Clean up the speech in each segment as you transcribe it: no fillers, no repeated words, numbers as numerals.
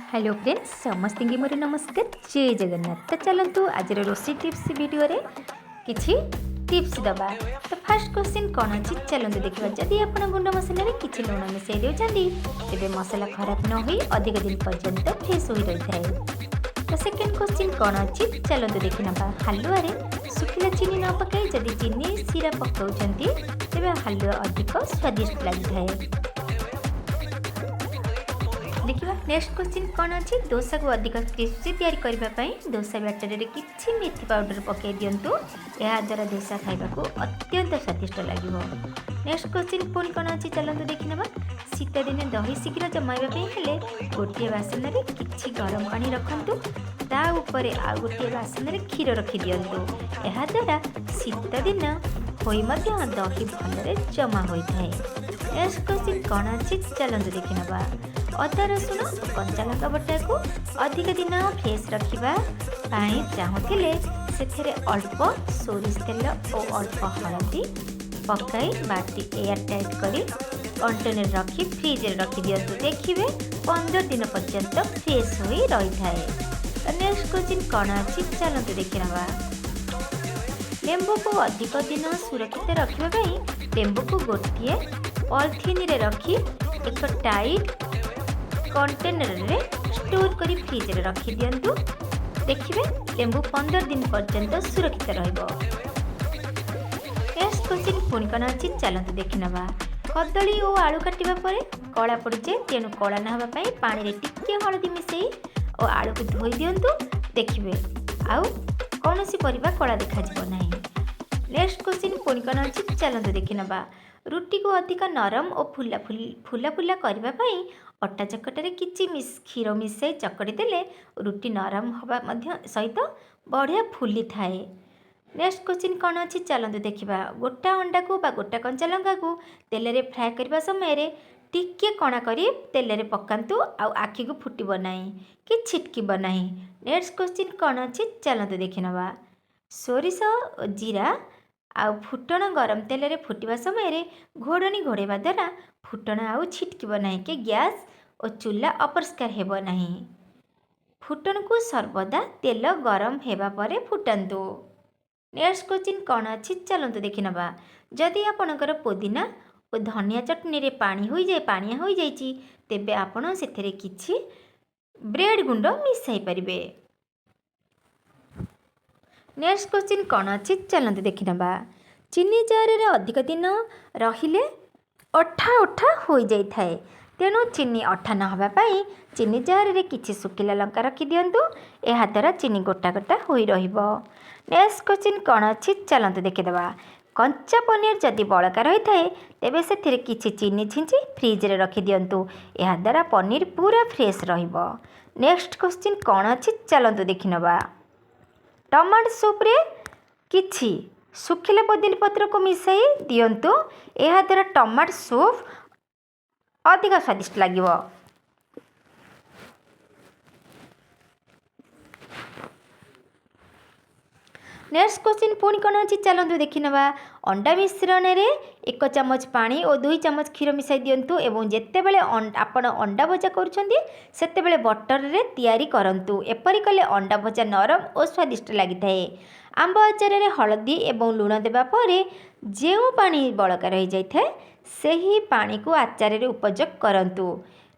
Hello friends समस्त की मोर नमस्कार जय जगन्नाथ। तो चलतु आज रोषे टिप्स वीडियो रे किछि टिप्स दबा। तो फर्स्ट क्वेश्चन कौन अच्छी चलते देखा। जदि आप गुंड मसला किसी लुण मिसई देते तेज मसला खराब न हो अधिक दिन पर्यंत फ्रेश हो रही है। तो सेकेंड क्वेश्चन कौन अच्छी चलते देखी ना। हालुआ सुखिला चीनी न पकाई जदि चीनी सीरा पकाउं तेज हालुआ अधिक स्वादिष्ट लगी है। देखिए नेक्स्ट क्वेश्चन कौन अच्छी दोसा को अधिक क्रिस्पी तैयारी करने दोसा बैटर में किसी मेथी पाउडर पकई दिंतु या द्वारा दोसा खाइबा को अत्यंत स्वादिष्ट लगे। नेक्स्ट क्वेश्चन पुणी कौन अच्छी चलते देखी ना। शीत दिन दही शीघ्र जमाइबा हेले गोटे बासन में किसी गरम पानी रखु ता उपरे आउ गोटे बासन में क्षीर रखी दिंतु या द्वारा शीत दिन होई दही भलरे जमा होता है। नेक्स्ट क्वेश्चन कौन अच्छी चलते देखी ना। अदा रसुण कंचा लंका बटा को अधिक दिन फ्रेश रखा चाहूले से अल्प सोरिष तेल और अल्प हलदी पकाई बाटी एयर टाइट कर कंटेनर रखी फ्रिज रखी दिंतु देखिए 15 दिन पर्यंत फ्रेश हो रही है। तो नेक्स्ट क्वेश्चन कौन अच्छी चलते देखी ना। लेंबू को अधिक दिन सुरक्षित रखापी लेंबू को गोटे पॉलिथीन रे रखी एक टाइट कंटेनर रे स्टोर करी फ्रिज रे रखी दिंतु देखिए लेंबू 15 दिन पर्यंत सुरक्षित रहिबो। नेक्स्ट क्वेश्चन पुणी कौन अच्छी चलते देखी ना। कदली और आलू काटिबा परे कला पड़ी जाए तेणु कला न होगा पानी रे टिके हलदी मिसई और आलू को धोई दिंतु देखिए आउ कौन सी परिबा कला देखा ना। नेक्स्ट क्वेश्चन पुणी कौन अच्छी चलते देखी ना। रुटी को अधिक नरम और फुला फुला करने अटा चकटे किसी क्षीर मिसई चकड़ी देले रुटी नरम हवा सहित बढ़िया फुली थाए। नेक्स्ट क्वेश्चन कौन अच्छी चलते देखा। गोटा अंडा को गोटा कंचा लंका को तेल रे फ्राए करने समय टिके कणा करी तेल रे पकातु आखि को फुटब ना कि छिटकब ना। नेक्स्ट क्वेश्चन कौन अच्छी चलते देखी ना। सोरिष जीरा आउ फुटण गरम तेल रे फुटवा समय घोड़नी घोड़ेवा द्वारा फुटण आउ छिटकब ना कि गैस और चूल्हा अपरिष्कार हेब ना। फुटण को सर्वदा तेल गरम हेबा परे फुटांतु। नेक्स्ट क्वेश्चन कौन अच्छी चलते देखी ना। जदि आपणकर पुदीना और धनिया चटनी रे पानिया हो जाइए तेबे आपण सेथरे किछि ब्रेड गुंड मिसाई परिबे। नेक्स्ट क्वेश्चन कौन अच्छी चलते देखी ना। चीनी जार रे अधिक दिन रहिले अठा अठा हो जाए तेणु चीनी अठा न होगापाई चीनी जार रे किछि सुखिला लंका रखी दिंतु या द्वारा चीनी गोटा गोटा हो रहिबो। नेक्स्ट क्वेश्चन कौन अच्छी चलते देखीदबा। कंचा पनीर जदि बड़का रही थाए तेबे से किछि चीनी छिंची फ्रिज रे रखी दिंतु या द्वारा पनीर पूरा फ्रेश रहिबो। नेक्स्ट क्वेश्चन कौन अच्छी चलते देखी ना। टमाटो सूप रे किछि सुखिला पुदीना पत्र को मिसाई दिंतु या द्वारा टमाटो सूप अधिक स्वादिष्ट लगे। नेक्स्ट क्वेश्चन पुणी कौन अच्छी चलते देखी ना। अंडा मिश्रण रे 1 चमच पानी और 2 चमच क्षीर मिसाई दिंतु एवं जेतेबेले आपण अंडा भजा करुछंती सेतेबेले बटर रे तैयारी करंतु एपरि कले अंडा भजा नरम और स्वादिष्ट लगी थाए। आंब आचार रे हलदी एवं लुण देबा परे जेउ पानी बळका रही जाय थाए सेही पानी को आचार रे उपयोग करंतु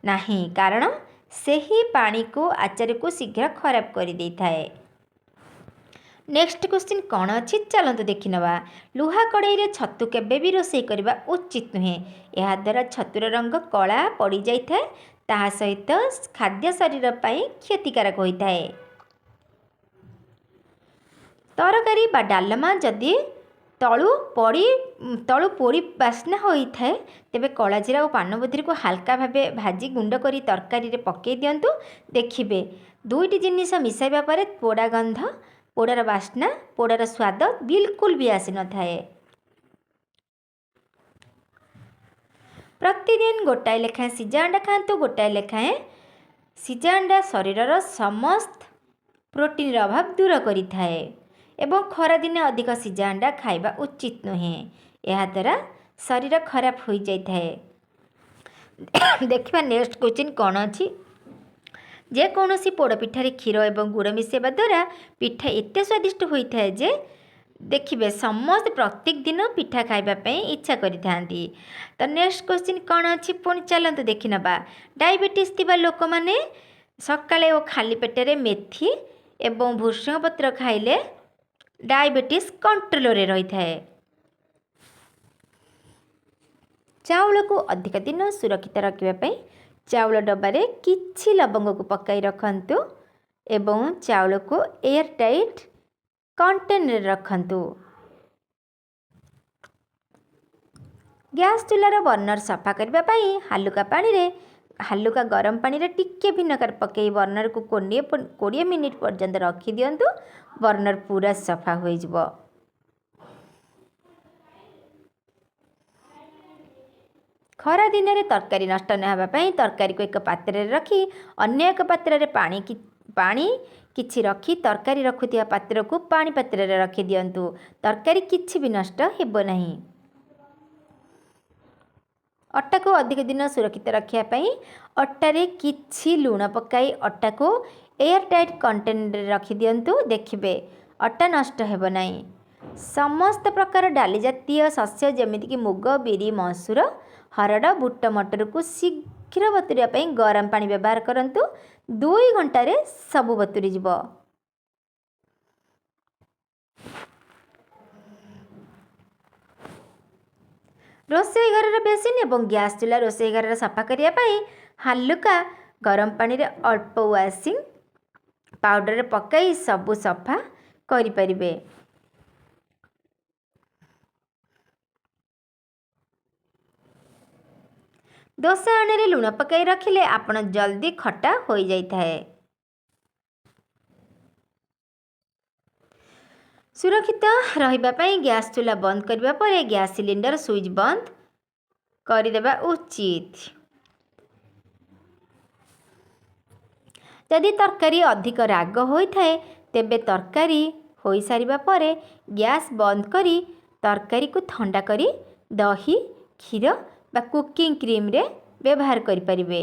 नाही कारण सेही पानी को आचार को शीघ्र खराब कर दे थाए। नेक्स्ट क्वेश्चन कौन अच्छी चलते देखी ना। लुहा कड़ाई रे छतु केबे भी रोषे करबा उचित नुहे या द्वारा छतुर रंग कला पड़ जाए ता सहित खाद्य शरीर पर क्षतिकारक होता है। तरकारी बा डालमा जदि तलु पोड़ी बास्ना होता है तेबे कला जीरा और पानमधुरी को हल्का भावे भाजी गुंड करी तरकारी रे पकई दिंतु देखिए दुईटी जिनिस मिसाइबा परे पोड़ा गंध पोड़ार बास्ना पोड़ार स्वाद बिल्कुल भी आसी न थाए। प्रतिदिन गोटाए लेखाएं सिझा अंडा खातु गोटाए लेखाएं सिझा अंडा शरीरर समस्त प्रोटीन अभाव दूर करि थाए एवं खरा दिने अधिक सिझा अंडा खाइबा उचित नुहे या द्वारा शरीर खराब हो जाए। देखिए नेक्स्ट क्वेश्चन कौन अच्छी ଯେକୌଣସି ପୋଡ଼ପିଠାରେ କ୍ଷୀର ଏବଂ ଗୁଡ଼ ମିଶାଇବା ଦ୍ୱାରା ପିଠା ଏତେ ସ୍ୱାଦିଷ୍ଟ ହୋଇଥାଏ ଯେ ଦେଖିବେ ସମସ୍ତେ ପ୍ରତ୍ୟେକ ଦିନ ପିଠା ଖାଇବା ପାଇଁ ଇଚ୍ଛା କରିଥାନ୍ତି। ତ ନେକ୍ସଟ କ୍ୱେଶ୍ଚିନ୍ କ'ଣ ଅଛି ପୁଣି ଚାଲନ୍ତୁ ଦେଖିନେବା। ଡାଇବେଟିସ୍ ଥିବା ଲୋକମାନେ ସକାଳେ ଓ ଖାଲି ପେଟରେ ମେଥି ଏବଂ ଭୃଷଙ୍ଗ ପତ୍ର ଖାଇଲେ ଡାଇବେଟିସ୍ କଣ୍ଟ୍ରୋଲରେ ରହିଥାଏ। ଚାଉଳକୁ ଅଧିକ ଦିନ ସୁରକ୍ଷିତ ରଖିବା ପାଇଁ ଚାଉଳ ଡବାରେ କିଛି ଲବଙ୍ଗକୁ ପକାଇ ରଖନ୍ତୁ ଏବଂ ଚାଉଳକୁ ଏୟାର ଟାଇଟ୍ କଣ୍ଟେନରରେ ରଖନ୍ତୁ। ଗ୍ୟାସ୍ ଚୁଲାର ବର୍ଣ୍ଣର ସଫା କରିବା ପାଇଁ ହାଲୁକା ଗରମ ପାଣିରେ ଟିକେ ଭିନେଗାର ପକାଇ ବର୍ଣ୍ଣରକୁ 20 ମିନିଟ୍ ପର୍ଯ୍ୟନ୍ତ ରଖିଦିଅନ୍ତୁ। ବର୍ଣ୍ଣର ପୁରା ସଫା ହୋଇଯିବ। ଖରା ଦିନରେ ତରକାରୀ ନଷ୍ଟ ନ ହେବା ପାଇଁ ତରକାରୀକୁ ଏକ ପାତ୍ରରେ ରଖି ଅନ୍ୟ ଏକ ପାତ୍ରରେ ପାଣି କିଛି ରଖି ତରକାରୀ ରଖୁଥିବା ପାତ୍ରକୁ ପାଣି ପାତ୍ରରେ ରଖିଦିଅନ୍ତୁ। ତରକାରୀ କିଛି ବି ନଷ୍ଟ ହେବ ନାହିଁ। ଅଟାକୁ ଅଧିକ ଦିନ ସୁରକ୍ଷିତ ରଖିବା ପାଇଁ ଅଟାରେ କିଛି ଲୁଣ ପକାଇ ଅଟାକୁ ଏୟାର ଟାଇଟ୍ କଣ୍ଟେନରରେ ରଖିଦିଅନ୍ତୁ। ଦେଖିବେ ଅଟା ନଷ୍ଟ ହେବ ନାହିଁ। ସମସ୍ତ ପ୍ରକାର ଡାଲି ଜାତୀୟ ଶସ୍ୟ ଯେମିତିକି ମୁଗ, ବିରି, ମସୁର, ହରଡ଼, ବୁଟ, ମଟରକୁ ଶୀଘ୍ର ବତୁରିବା ପାଇଁ ଗରମ ପାଣି ବ୍ୟବହାର କରନ୍ତୁ। 2 ଘଣ୍ଟାରେ ସବୁ ବତୁରି ଯିବ। ରୋଷେଇ ଘରର ବେସିନ୍ ଏବଂ ଗ୍ୟାସ୍ ଚୁଲା ରୋଷେଇ ଘରର ସଫା କରିବା ପାଇଁ ହାଲୁକା ଗରମ ପାଣିରେ ଅଳ୍ପ ୱାସିଂ ପାଉଡ଼ର ପକାଇ ସବୁ ସଫା କରିପାରିବେ। ଦୋସାଣରେ ଲୁଣ ପକାଇ ରଖିଲେ ଆପଣ ଜଲ୍ଦି ଖଟା ହୋଇଯାଇଥାଏ। ସୁରକ୍ଷିତ ରହିବା ପାଇଁ ଗ୍ୟାସ୍ ଚୁଲା ବନ୍ଦ କରିବା ପରେ ଗ୍ୟାସ୍ ସିଲିଣ୍ଡର ସୁଇଚ୍ ବନ୍ଦ କରିଦେବା ଉଚିତ। ଯଦି ତରକାରୀ ଅଧିକ ରାଗ ହୋଇଥାଏ ତେବେ ତରକାରୀ ହୋଇସାରିବା ପରେ ଗ୍ୟାସ୍ ବନ୍ଦ କରି ତରକାରୀକୁ ଥଣ୍ଡା କରି ଦହି, କ୍ଷୀର ବା କୁକିଂ କ୍ରିମରେ ବ୍ୟବହାର କରିପାରିବେ।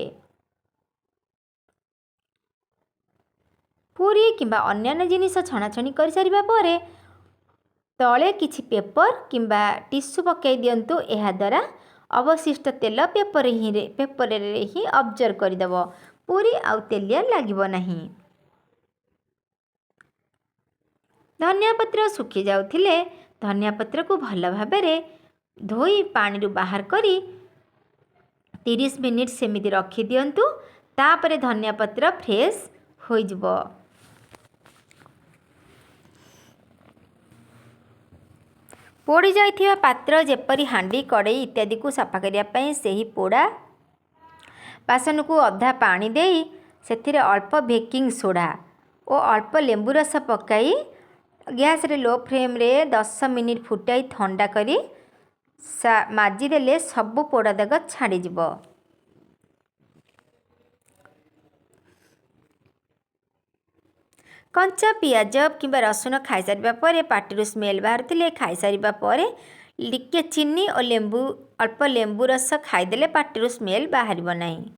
ପୁରୀ କିମ୍ବା ଅନ୍ୟାନ୍ୟ ଜିନିଷ ଛଣାଛଣି କରିସାରିବା ପରେ ତଳେ କିଛି ପେପର କିମ୍ବା ଟିସୁ ପକାଇ ଦିଅନ୍ତୁ। ଏହାଦ୍ୱାରା ଅବଶିଷ୍ଟ ତେଲ ପେପରରେ ହିଁ ଅବଜର୍ଭ କରିଦେବ। ପୁରୀ ଆଉ ତେଲିଆ ଲାଗିବ ନାହିଁ। ଧନିଆ ପତ୍ର ଶୁଖି ଯାଉଥିଲେ ଧନିଆ ପତ୍ରକୁ ଭଲ ଭାବରେ ଧୋଇ ପାଣିରୁ ବାହାର କରି 30 ମିନିଟ୍ ସେମିତି ରଖିଦିଅନ୍ତୁ। ତାପରେ ଧନିଆ ପତ୍ର ଫ୍ରେଶ୍ ହୋଇଯିବ। ପୋଡ଼ି ଯାଇଥିବା ପାତ୍ର ଯେପରି ହାଣ୍ଡି, କଡ଼େଇ ଇତ୍ୟାଦିକୁ ସଫା କରିବା ପାଇଁ ସେହି ପୋଡ଼ା ବାସନକୁ ଅଧା ପାଣି ଦେଇ ସେଥିରେ ଅଳ୍ପ ବେକିଂ ସୋଡ଼ା ଓ ଅଳ୍ପ ଲେମ୍ବୁ ରସ ପକାଇ ଗ୍ୟାସରେ ଲୋ ଫ୍ଲେମ୍ରେ 10 ମିନିଟ୍ ଫୁଟାଇ ଥଣ୍ଡା କରି ମାଜିଦେଲେ ସବୁ ପୋଡ଼ା ଦାଗ ଛାଡ଼ିଯିବ। କଞ୍ଚା ପିଆଜ କିମ୍ବା ରସୁଣ ଖାଇସାରିବା ପରେ ପାଟିରୁ ସ୍ମେଲ୍ ବାହାରୁଥିଲେ ଖାଇସାରିବା ପରେ ଟିକେ ଚିନି ଓ ଅଳ୍ପ ଲେମ୍ବୁ ରସ ଖାଇଦେଲେ ପାଟିରୁ ସ୍ମେଲ୍ ବାହାରିବ ନାହିଁ।